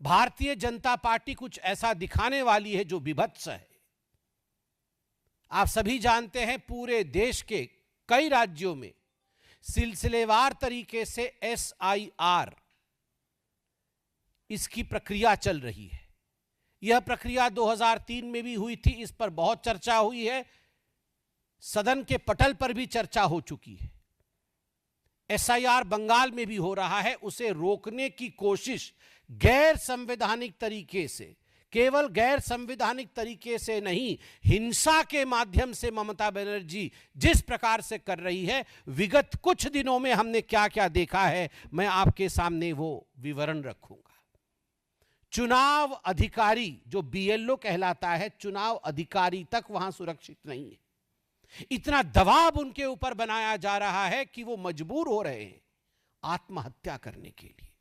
Bharatiya Janata party कुछ ऐसा दिखाने वाली है जो विभत्स है। आप सभी जानते हैं पूरे देश के कई राज्यों में सिलसिलेवार तरीके से SIR इसकी प्रक्रिया चल रही है। यह प्रक्रिया 2003 में भी हुई थी, इस पर बहुत चर्चा हुई है, सदन के पटल पर भी चर्चा हो चुकी है। SIR बंगाल में भी हो रहा है। उसे रोकने की कोशिश गैर संवैधानिक तरीके से, केवल गैर संवैधानिक तरीके से नहीं, हिंसा के माध्यम से ममता बनर्जी जिस प्रकार से कर रही है, विगत कुछ दिनों में हमने क्या क्या देखा है, मैं आपके सामने वो विवरण रखूंगा। चुनाव अधिकारी जो BLO कहलाता है, चुनाव अधिकारी तक वहां सुरक्षित नहीं है। इतना दबाव उनके ऊपर बनाया जा रहा है कि वो मजबूर हो रहे हैं आत्महत्या करने के लिए।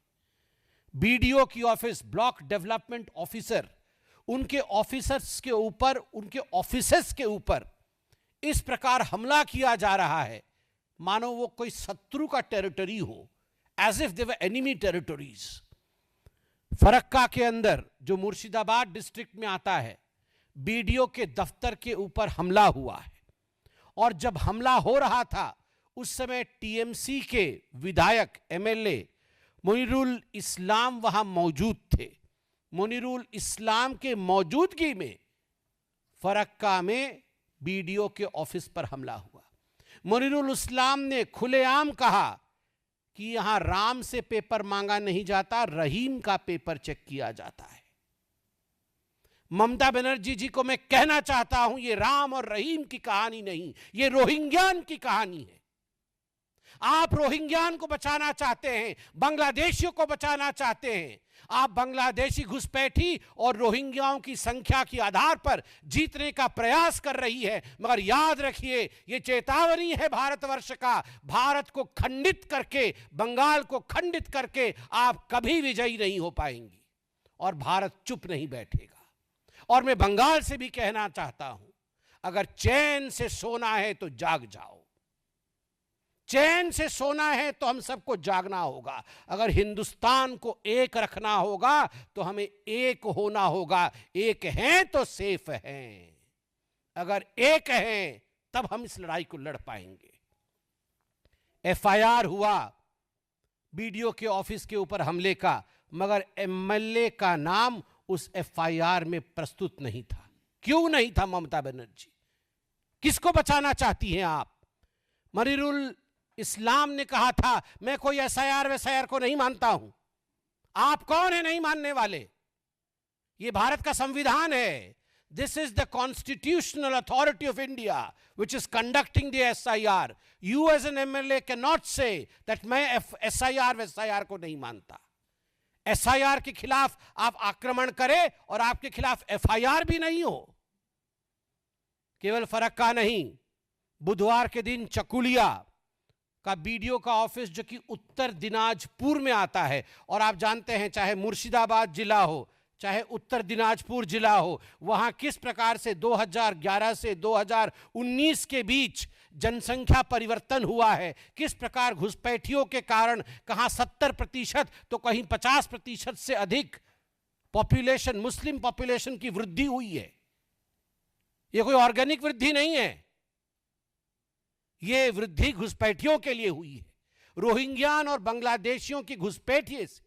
BDO की ऑफिस, ब्लॉक डेवलपमेंट ऑफिसर, उनके ऑफिसर्स के ऊपर, उनके ऑफिसेस के ऊपर इस प्रकार हमला किया जा रहा है मानो वो कोई शत्रु का टेरिटरी हो, as if they were enemy territories. Farakka के अंदर जो मुर्शिदाबाद डिस्ट्रिक्ट में आता है, BDO के दफ्तर के ऊपर हमला हुआ है। और जब हमला हो रहा था उस समय TMC के विधायक MLA मुनीरुल इस्लाम वहां मौजूद थे। मुनीरुल इस्लाम के मौजूदगी में फरक्का में BDO के ऑफिस पर हमला हुआ। मुनीरुल इस्लाम ने खुलेआम कहा कि यहां राम से पेपर मांगा नहीं जाता, रहीम का पेपर चेक किया जाता है। ममता बनर्जी जी को मैं कहना चाहता हूं, ये राम और रहीम की कहानी नहीं, ये रोहिंग्यान की कहानी है। आप रोहिंग्यान को बचाना चाहते हैं, बांग्लादेशियों को बचाना चाहते हैं। आप बांग्लादेशी घुसपैठी और रोहिंग्याओं की संख्या के आधार पर जीतने का प्रयास कर रही है, मगर याद रखिए ये चेतावनी है भारतवर्ष का। भारत को खंडित करके, बंगाल को खंडित करके आप कभी विजयी नहीं हो पाएंगी और भारत चुप नहीं बैठेगा। और मैं बंगाल से भी कहना चाहता हूं, अगर चैन से सोना है तो जाग जाओ। चैन से सोना है तो हम सबको जागना होगा। अगर हिंदुस्तान को एक रखना होगा तो हमें एक होना होगा। एक हैं तो सेफ हैं, अगर एक हैं तब हम इस लड़ाई को लड़ पाएंगे। FIR हुआ BDO के ऑफिस के ऊपर हमले का, मगर MLA का नाम उस FIR में प्रस्तुत नहीं था। क्यों नहीं था ममता बनर्जी? किसको बचाना चाहती हैं आप? मुनीरुल इस्लाम ने कहा था मैं कोई SIR को नहीं मानता हूं। आप कौन है नहीं मानने वाले? ये भारत का संविधान है। This is the constitutional authority of India which is conducting the SIR. You as an MLA cannot say that मैं SIR को नहीं मानता। SIR के खिलाफ आप आक्रमण करें और आपके खिलाफ FIR भी नहीं हो। केवल फरक्का नहीं, बुधवार के दिन चकुलिया का BDO का ऑफिस जो कि उत्तर दिनाजपुर में आता है, और आप जानते हैं चाहे मुर्शिदाबाद जिला हो चाहे उत्तर दिनाजपुर जिला हो, वहां किस प्रकार से 2011 से 2019 के बीच जनसंख्या परिवर्तन हुआ है, किस प्रकार घुसपैठियों के कारण कहां 70% तो कहीं 50% से अधिक पॉपुलेशन, मुस्लिम पॉपुलेशन की वृद्धि हुई है। यह कोई ऑर्गेनिक वृद्धि नहीं है, यह वृद्धि घुसपैठियों के लिए हुई है। रोहिंग्यान और बांग्लादेशियों की घुसपैठिए से